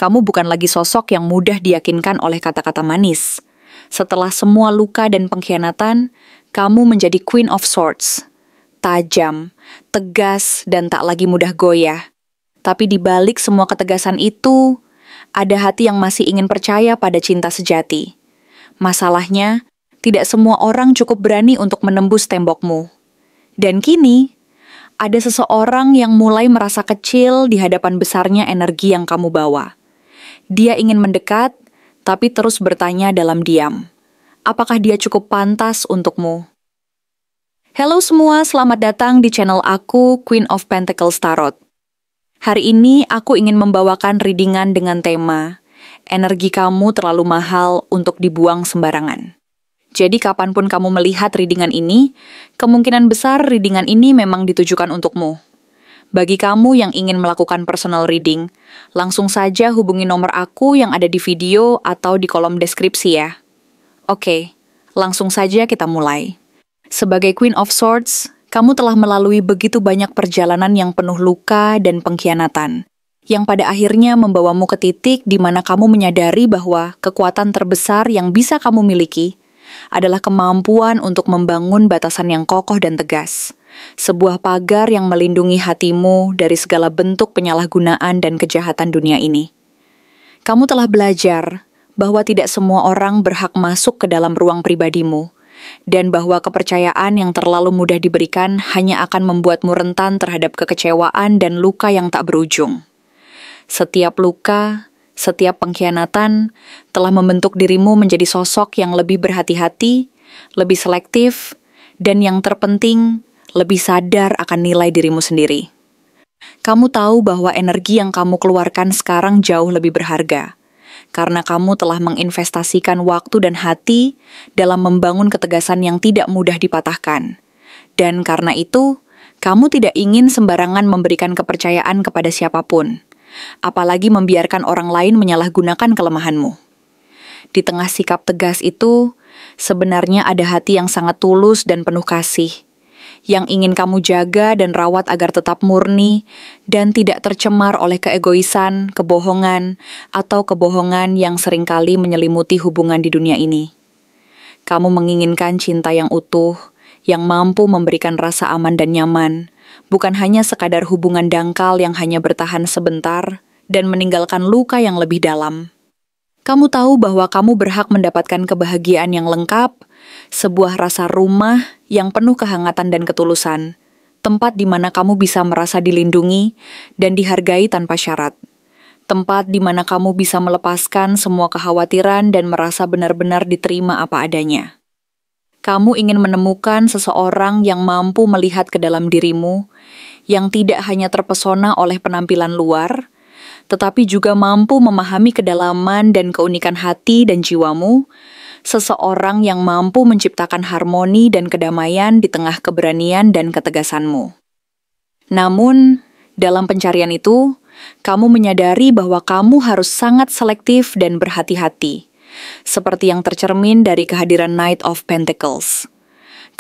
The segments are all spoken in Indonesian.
Kamu bukan lagi sosok yang mudah diyakinkan oleh kata-kata manis. Setelah semua luka dan pengkhianatan, kamu menjadi Queen of Swords. Tajam, tegas, dan tak lagi mudah goyah. Tapi di balik semua ketegasan itu, ada hati yang masih ingin percaya pada cinta sejati. Masalahnya, tidak semua orang cukup berani untuk menembus tembokmu. Dan kini, ada seseorang yang mulai merasa kecil di hadapan besarnya energi yang kamu bawa. Dia ingin mendekat, tapi terus bertanya dalam diam. Apakah dia cukup pantas untukmu? Halo semua, selamat datang di channel aku, Queen of Pentacles Tarot. Hari ini aku ingin membawakan readingan dengan tema, energi kamu terlalu mahal untuk dibuang sembarangan. Jadi kapanpun kamu melihat readingan ini, kemungkinan besar readingan ini memang ditujukan untukmu. Bagi kamu yang ingin melakukan personal reading, langsung saja hubungi nomor aku yang ada di video atau di kolom deskripsi ya. Oke, langsung saja kita mulai. Sebagai Queen of Swords, kamu telah melalui begitu banyak perjalanan yang penuh luka dan pengkhianatan, yang pada akhirnya membawamu ke titik di mana kamu menyadari bahwa kekuatan terbesar yang bisa kamu miliki adalah kemampuan untuk membangun batasan yang kokoh dan tegas. Sebuah pagar yang melindungi hatimu dari segala bentuk penyalahgunaan dan kejahatan dunia ini. Kamu telah belajar bahwa tidak semua orang berhak masuk ke dalam ruang pribadimu, dan bahwa kepercayaan yang terlalu mudah diberikan hanya akan membuatmu rentan terhadap kekecewaan dan luka yang tak berujung. Setiap luka, setiap pengkhianatan telah membentuk dirimu menjadi sosok yang lebih berhati-hati, lebih selektif, dan yang terpenting, lebih sadar akan nilai dirimu sendiri. Kamu tahu bahwa energi yang kamu keluarkan sekarang jauh lebih berharga, karena kamu telah menginvestasikan waktu dan hati dalam membangun ketegasan yang tidak mudah dipatahkan. Dan karena itu, kamu tidak ingin sembarangan memberikan kepercayaan kepada siapapun, apalagi membiarkan orang lain menyalahgunakan kelemahanmu. Di tengah sikap tegas itu, sebenarnya ada hati yang sangat tulus dan penuh kasih, yang ingin kamu jaga dan rawat agar tetap murni dan tidak tercemar oleh keegoisan, kebohongan, atau kebohongan yang seringkali menyelimuti hubungan di dunia ini. Kamu menginginkan cinta yang utuh, yang mampu memberikan rasa aman dan nyaman, bukan hanya sekadar hubungan dangkal yang hanya bertahan sebentar dan meninggalkan luka yang lebih dalam. Kamu tahu bahwa kamu berhak mendapatkan kebahagiaan yang lengkap, sebuah rasa rumah yang penuh kehangatan dan ketulusan, tempat di mana kamu bisa merasa dilindungi dan dihargai tanpa syarat, tempat di mana kamu bisa melepaskan semua kekhawatiran dan merasa benar-benar diterima apa adanya. Kamu ingin menemukan seseorang yang mampu melihat ke dalam dirimu, yang tidak hanya terpesona oleh penampilan luar, tetapi juga mampu memahami kedalaman dan keunikan hati dan jiwamu, seseorang yang mampu menciptakan harmoni dan kedamaian di tengah keberanian dan ketegasanmu. Namun, dalam pencarian itu, kamu menyadari bahwa kamu harus sangat selektif dan berhati-hati, seperti yang tercermin dari kehadiran Knight of Pentacles.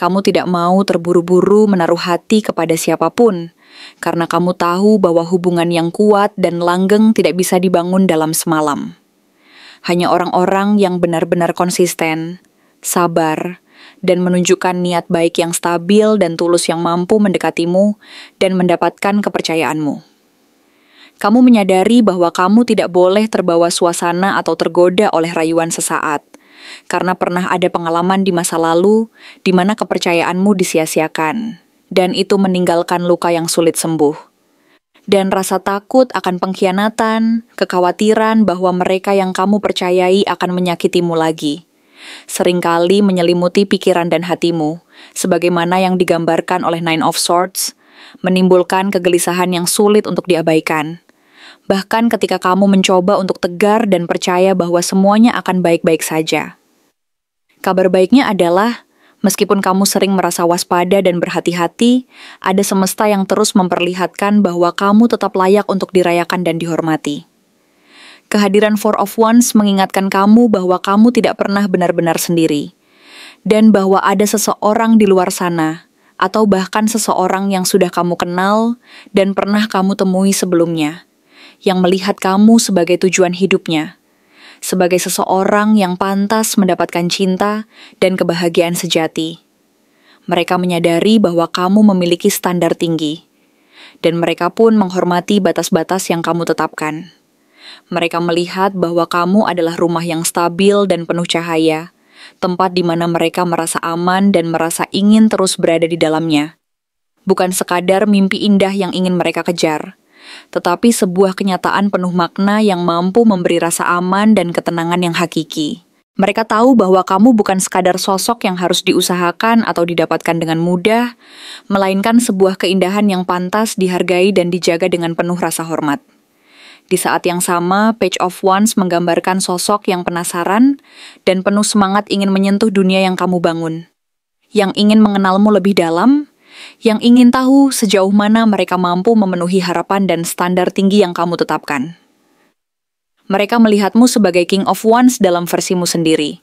Kamu tidak mau terburu-buru menaruh hati kepada siapapun, karena kamu tahu bahwa hubungan yang kuat dan langgeng tidak bisa dibangun dalam semalam. Hanya orang-orang yang benar-benar konsisten, sabar, dan menunjukkan niat baik yang stabil dan tulus yang mampu mendekatimu dan mendapatkan kepercayaanmu. Kamu menyadari bahwa kamu tidak boleh terbawa suasana atau tergoda oleh rayuan sesaat, karena pernah ada pengalaman di masa lalu di mana kepercayaanmu disia-siakan, dan itu meninggalkan luka yang sulit sembuh. Dan rasa takut akan pengkhianatan, kekhawatiran bahwa mereka yang kamu percayai akan menyakitimu lagi, seringkali menyelimuti pikiran dan hatimu, sebagaimana yang digambarkan oleh Nine of Swords, menimbulkan kegelisahan yang sulit untuk diabaikan. Bahkan ketika kamu mencoba untuk tegar dan percaya bahwa semuanya akan baik-baik saja. Kabar baiknya adalah, meskipun kamu sering merasa waspada dan berhati-hati, ada semesta yang terus memperlihatkan bahwa kamu tetap layak untuk dirayakan dan dihormati. Kehadiran Four of Wands mengingatkan kamu bahwa kamu tidak pernah benar-benar sendiri, dan bahwa ada seseorang di luar sana, atau bahkan seseorang yang sudah kamu kenal dan pernah kamu temui sebelumnya, yang melihat kamu sebagai tujuan hidupnya, sebagai seseorang yang pantas mendapatkan cinta dan kebahagiaan sejati. Mereka menyadari bahwa kamu memiliki standar tinggi, dan mereka pun menghormati batas-batas yang kamu tetapkan. Mereka melihat bahwa kamu adalah rumah yang stabil dan penuh cahaya, tempat di mana mereka merasa aman dan merasa ingin terus berada di dalamnya. Bukan sekadar mimpi indah yang ingin mereka kejar, tetapi sebuah kenyataan penuh makna yang mampu memberi rasa aman dan ketenangan yang hakiki. Mereka tahu bahwa kamu bukan sekadar sosok yang harus diusahakan atau didapatkan dengan mudah, melainkan sebuah keindahan yang pantas dihargai dan dijaga dengan penuh rasa hormat. Di saat yang sama, Page of Wands menggambarkan sosok yang penasaran dan penuh semangat ingin menyentuh dunia yang kamu bangun. Yang ingin mengenalmu lebih dalam, yang ingin tahu sejauh mana mereka mampu memenuhi harapan dan standar tinggi yang kamu tetapkan. Mereka melihatmu sebagai King of Wands dalam versimu sendiri.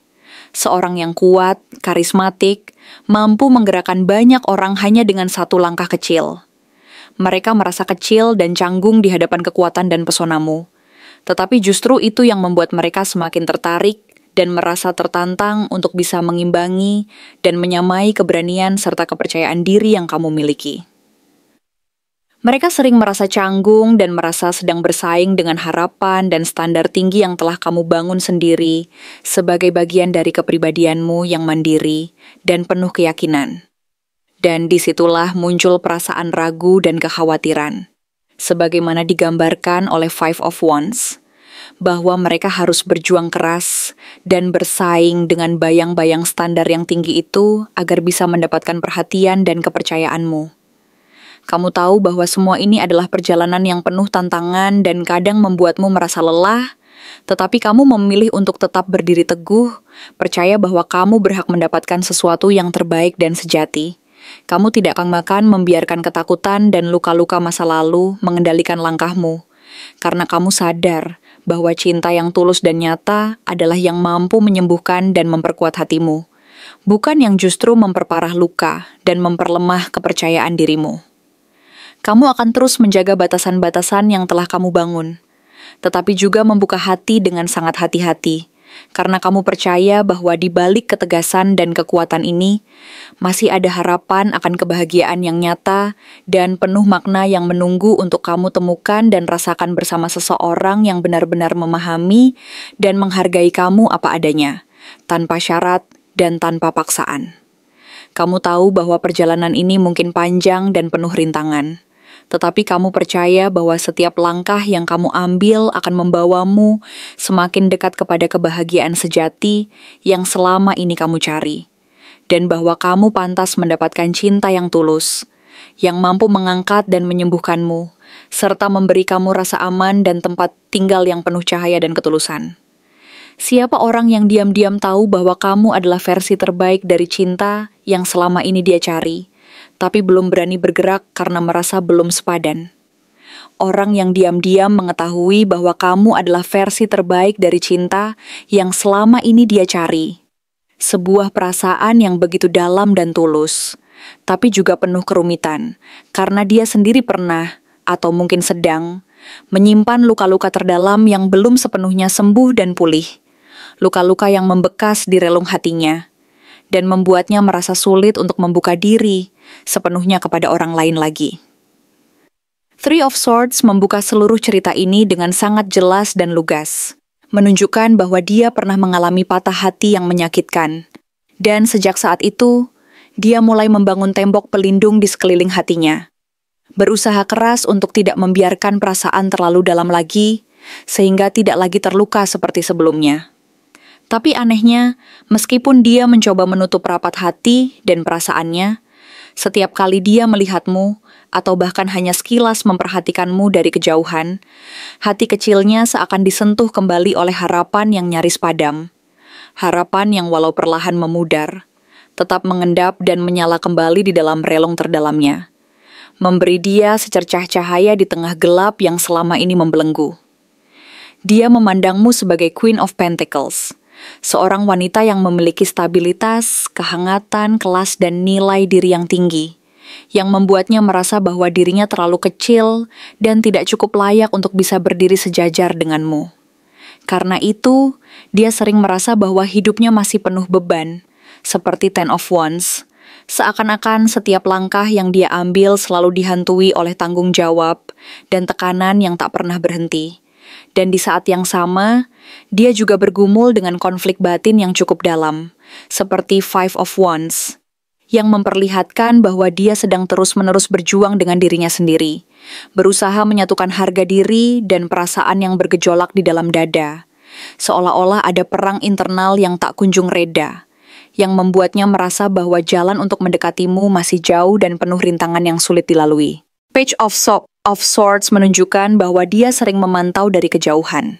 Seorang yang kuat, karismatik, mampu menggerakkan banyak orang hanya dengan satu langkah kecil. Mereka merasa kecil dan canggung di hadapan kekuatan dan pesonamu. Tetapi justru itu yang membuat mereka semakin tertarik dan merasa tertantang untuk bisa mengimbangi dan menyamai keberanian serta kepercayaan diri yang kamu miliki. Mereka sering merasa canggung dan merasa sedang bersaing dengan harapan dan standar tinggi yang telah kamu bangun sendiri sebagai bagian dari kepribadianmu yang mandiri dan penuh keyakinan. Dan disitulah muncul perasaan ragu dan kekhawatiran, sebagaimana digambarkan oleh Five of Wands, bahwa mereka harus berjuang keras dan bersaing dengan bayang-bayang standar yang tinggi itu agar bisa mendapatkan perhatian dan kepercayaanmu. Kamu tahu bahwa semua ini adalah perjalanan yang penuh tantangan dan kadang membuatmu merasa lelah, tetapi kamu memilih untuk tetap berdiri teguh, percaya bahwa kamu berhak mendapatkan sesuatu yang terbaik dan sejati. Kamu tidak akan membiarkan ketakutan dan luka-luka masa lalu mengendalikan langkahmu, karena kamu sadar bahwa cinta yang tulus dan nyata adalah yang mampu menyembuhkan dan memperkuat hatimu, bukan yang justru memperparah luka dan memperlemah kepercayaan dirimu. Kamu akan terus menjaga batasan-batasan yang telah kamu bangun, tetapi juga membuka hati dengan sangat hati-hati, karena kamu percaya bahwa di balik ketegasan dan kekuatan ini, masih ada harapan akan kebahagiaan yang nyata dan penuh makna yang menunggu untuk kamu temukan dan rasakan bersama seseorang yang benar-benar memahami dan menghargai kamu apa adanya, tanpa syarat dan tanpa paksaan. Kamu tahu bahwa perjalanan ini mungkin panjang dan penuh rintangan. Tetapi kamu percaya bahwa setiap langkah yang kamu ambil akan membawamu semakin dekat kepada kebahagiaan sejati yang selama ini kamu cari. Dan bahwa kamu pantas mendapatkan cinta yang tulus, yang mampu mengangkat dan menyembuhkanmu, serta memberi kamu rasa aman dan tempat tinggal yang penuh cahaya dan ketulusan. Siapa orang yang diam-diam tahu bahwa kamu adalah versi terbaik dari cinta yang selama ini dia cari, tapi belum berani bergerak karena merasa belum sepadan. Orang yang diam-diam mengetahui bahwa kamu adalah versi terbaik dari cinta yang selama ini dia cari. Sebuah perasaan yang begitu dalam dan tulus, tapi juga penuh kerumitan, karena dia sendiri pernah, atau mungkin sedang, menyimpan luka-luka terdalam yang belum sepenuhnya sembuh dan pulih. Luka-luka yang membekas di relung hatinya, dan membuatnya merasa sulit untuk membuka diri sepenuhnya kepada orang lain lagi. Three of Swords membuka seluruh cerita ini dengan sangat jelas dan lugas, menunjukkan bahwa dia pernah mengalami patah hati yang menyakitkan, dan sejak saat itu, dia mulai membangun tembok pelindung di sekeliling hatinya. Berusaha keras untuk tidak membiarkan perasaan terlalu dalam lagi, sehingga tidak lagi terluka seperti sebelumnya. Tapi anehnya, meskipun dia mencoba menutup rapat hati dan perasaannya, setiap kali dia melihatmu, atau bahkan hanya sekilas memperhatikanmu dari kejauhan, hati kecilnya seakan disentuh kembali oleh harapan yang nyaris padam. Harapan yang walau perlahan memudar, tetap mengendap dan menyala kembali di dalam relung terdalamnya, memberi dia secercah cahaya di tengah gelap yang selama ini membelenggu. Dia memandangmu sebagai Queen of Pentacles, seorang wanita yang memiliki stabilitas, kehangatan, kelas, dan nilai diri yang tinggi, yang membuatnya merasa bahwa dirinya terlalu kecil dan tidak cukup layak untuk bisa berdiri sejajar denganmu. Karena itu, dia sering merasa bahwa hidupnya masih penuh beban, seperti Ten of Wands. Seakan-akan setiap langkah yang dia ambil selalu dihantui oleh tanggung jawab dan tekanan yang tak pernah berhenti. Dan di saat yang sama, dia juga bergumul dengan konflik batin yang cukup dalam, seperti Five of Wands, yang memperlihatkan bahwa dia sedang terus-menerus berjuang dengan dirinya sendiri, berusaha menyatukan harga diri dan perasaan yang bergejolak di dalam dada, seolah-olah ada perang internal yang tak kunjung reda, yang membuatnya merasa bahwa jalan untuk mendekatimu masih jauh dan penuh rintangan yang sulit dilalui. Page of Swords menunjukkan bahwa dia sering memantau dari kejauhan,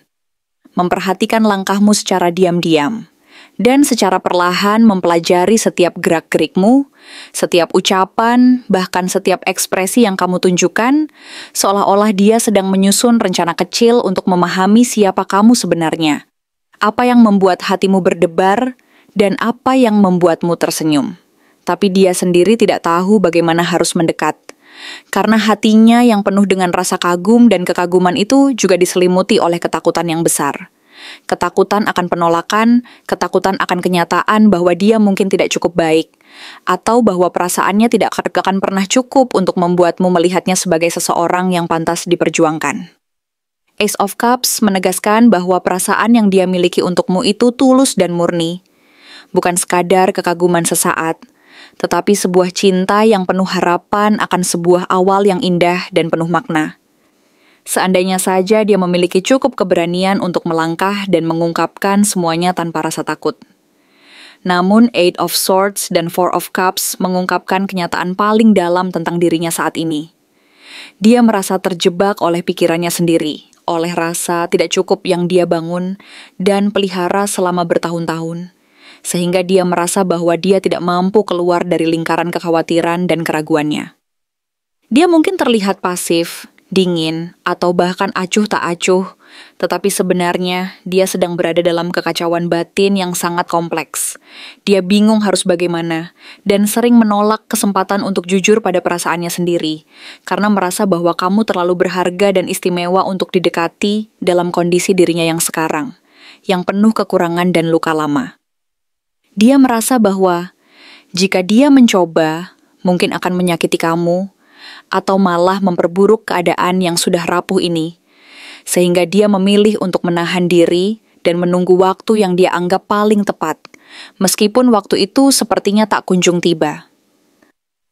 memperhatikan langkahmu secara diam-diam, dan secara perlahan mempelajari setiap gerak-gerikmu, setiap ucapan, bahkan setiap ekspresi yang kamu tunjukkan, seolah-olah dia sedang menyusun rencana kecil untuk memahami siapa kamu sebenarnya, apa yang membuat hatimu berdebar, dan apa yang membuatmu tersenyum. Tapi dia sendiri tidak tahu bagaimana harus mendekat. Karena hatinya yang penuh dengan rasa kagum dan kekaguman itu juga diselimuti oleh ketakutan yang besar. Ketakutan akan penolakan, ketakutan akan kenyataan bahwa dia mungkin tidak cukup baik, atau bahwa perasaannya tidak akan pernah cukup untuk membuatmu melihatnya sebagai seseorang yang pantas diperjuangkan. Ace of Cups menegaskan bahwa perasaan yang dia miliki untukmu itu tulus dan murni. Bukan sekadar kekaguman sesaat, tetapi sebuah cinta yang penuh harapan akan sebuah awal yang indah dan penuh makna. Seandainya saja dia memiliki cukup keberanian untuk melangkah dan mengungkapkan semuanya tanpa rasa takut. Namun Eight of Swords dan Four of Cups mengungkapkan kenyataan paling dalam tentang dirinya saat ini. Dia merasa terjebak oleh pikirannya sendiri, oleh rasa tidak cukup yang dia bangun dan pelihara selama bertahun-tahun, sehingga dia merasa bahwa dia tidak mampu keluar dari lingkaran kekhawatiran dan keraguannya. Dia mungkin terlihat pasif, dingin, atau bahkan acuh tak acuh, tetapi sebenarnya dia sedang berada dalam kekacauan batin yang sangat kompleks. Dia bingung harus bagaimana, dan sering menolak kesempatan untuk jujur pada perasaannya sendiri, karena merasa bahwa kamu terlalu berharga dan istimewa untuk didekati dalam kondisi dirinya yang sekarang, yang penuh kekurangan dan luka lama. Dia merasa bahwa jika dia mencoba, mungkin akan menyakiti kamu, atau malah memperburuk keadaan yang sudah rapuh ini, sehingga dia memilih untuk menahan diri dan menunggu waktu yang dia anggap paling tepat, meskipun waktu itu sepertinya tak kunjung tiba.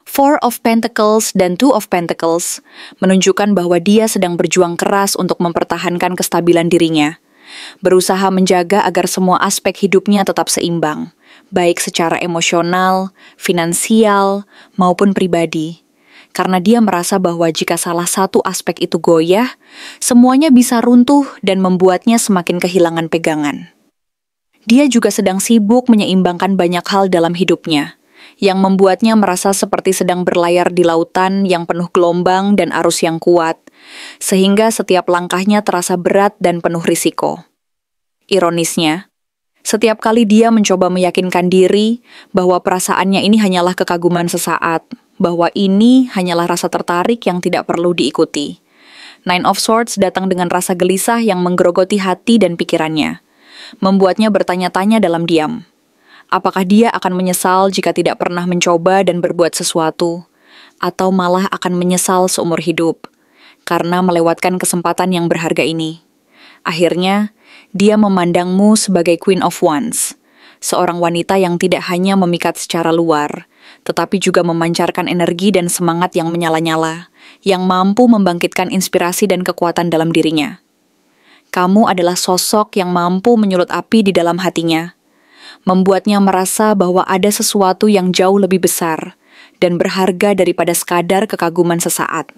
Four of Pentacles dan Two of Pentacles menunjukkan bahwa dia sedang berjuang keras untuk mempertahankan kestabilan dirinya, berusaha menjaga agar semua aspek hidupnya tetap seimbang, baik secara emosional, finansial, maupun pribadi. Karena dia merasa bahwa jika salah satu aspek itu goyah, semuanya bisa runtuh dan membuatnya semakin kehilangan pegangan. Dia juga sedang sibuk menyeimbangkan banyak hal dalam hidupnya, yang membuatnya merasa seperti sedang berlayar di lautan yang penuh gelombang dan arus yang kuat, sehingga setiap langkahnya terasa berat dan penuh risiko. Ironisnya, setiap kali dia mencoba meyakinkan diri bahwa perasaannya ini hanyalah kekaguman sesaat, bahwa ini hanyalah rasa tertarik yang tidak perlu diikuti, Nine of Swords datang dengan rasa gelisah yang menggerogoti hati dan pikirannya, membuatnya bertanya-tanya dalam diam. Apakah dia akan menyesal jika tidak pernah mencoba dan berbuat sesuatu, atau malah akan menyesal seumur hidup, karena melewatkan kesempatan yang berharga ini. Akhirnya, dia memandangmu sebagai Queen of Wands, seorang wanita yang tidak hanya memikat secara luar, tetapi juga memancarkan energi dan semangat yang menyala-nyala, yang mampu membangkitkan inspirasi dan kekuatan dalam dirinya. Kamu adalah sosok yang mampu menyulut api di dalam hatinya, membuatnya merasa bahwa ada sesuatu yang jauh lebih besar dan berharga daripada sekadar kekaguman sesaat.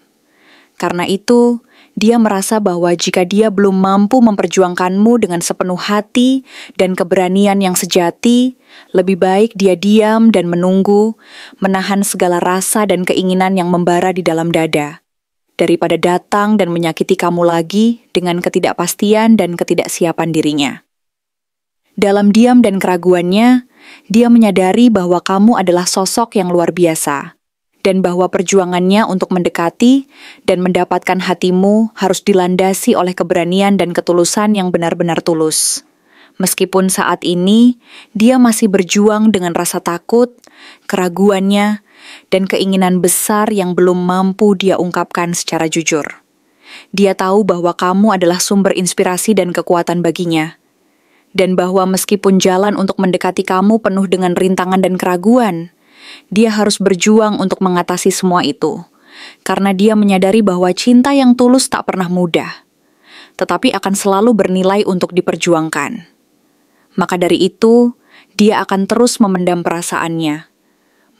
Karena itu, dia merasa bahwa jika dia belum mampu memperjuangkanmu dengan sepenuh hati dan keberanian yang sejati, lebih baik dia diam dan menunggu, menahan segala rasa dan keinginan yang membara di dalam dada, daripada datang dan menyakiti kamu lagi dengan ketidakpastian dan ketidaksiapan dirinya. Dalam diam dan keraguannya, dia menyadari bahwa kamu adalah sosok yang luar biasa, dan bahwa perjuangannya untuk mendekati dan mendapatkan hatimu harus dilandasi oleh keberanian dan ketulusan yang benar-benar tulus. Meskipun saat ini dia masih berjuang dengan rasa takut, keraguannya, dan keinginan besar yang belum mampu dia ungkapkan secara jujur. Dia tahu bahwa kamu adalah sumber inspirasi dan kekuatan baginya. Dan bahwa meskipun jalan untuk mendekati kamu penuh dengan rintangan dan keraguan, dia harus berjuang untuk mengatasi semua itu. Karena dia menyadari bahwa cinta yang tulus tak pernah mudah, tetapi akan selalu bernilai untuk diperjuangkan. Maka dari itu, dia akan terus memendam perasaannya,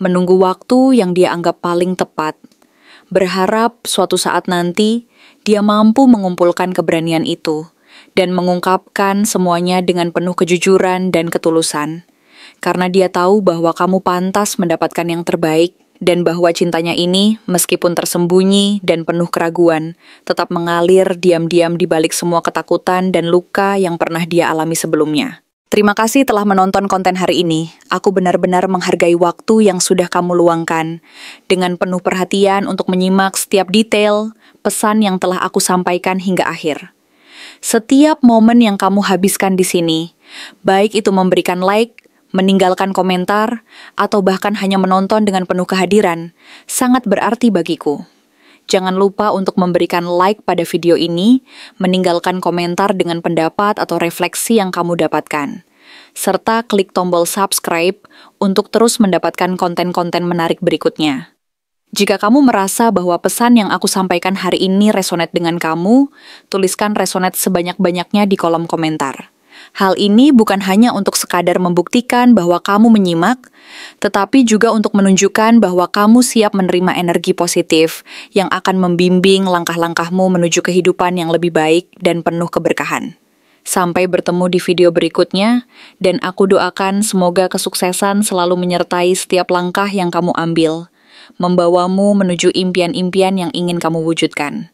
menunggu waktu yang dia anggap paling tepat, berharap suatu saat nanti dia mampu mengumpulkan keberanian itu dan mengungkapkan semuanya dengan penuh kejujuran dan ketulusan, karena dia tahu bahwa kamu pantas mendapatkan yang terbaik dan bahwa cintanya ini, meskipun tersembunyi dan penuh keraguan, tetap mengalir diam-diam di balik semua ketakutan dan luka yang pernah dia alami sebelumnya. Terima kasih telah menonton konten hari ini. Aku benar-benar menghargai waktu yang sudah kamu luangkan dengan penuh perhatian untuk menyimak setiap detail pesan yang telah aku sampaikan hingga akhir. Setiap momen yang kamu habiskan di sini, baik itu memberikan like, meninggalkan komentar, atau bahkan hanya menonton dengan penuh kehadiran, sangat berarti bagiku. Jangan lupa untuk memberikan like pada video ini, meninggalkan komentar dengan pendapat atau refleksi yang kamu dapatkan, serta klik tombol subscribe untuk terus mendapatkan konten-konten menarik berikutnya. Jika kamu merasa bahwa pesan yang aku sampaikan hari ini resonate dengan kamu, tuliskan resonate sebanyak-banyaknya di kolom komentar. Hal ini bukan hanya untuk sekadar membuktikan bahwa kamu menyimak, tetapi juga untuk menunjukkan bahwa kamu siap menerima energi positif yang akan membimbing langkah-langkahmu menuju kehidupan yang lebih baik dan penuh keberkahan. Sampai bertemu di video berikutnya, dan aku doakan semoga kesuksesan selalu menyertai setiap langkah yang kamu ambil, membawamu menuju impian-impian yang ingin kamu wujudkan.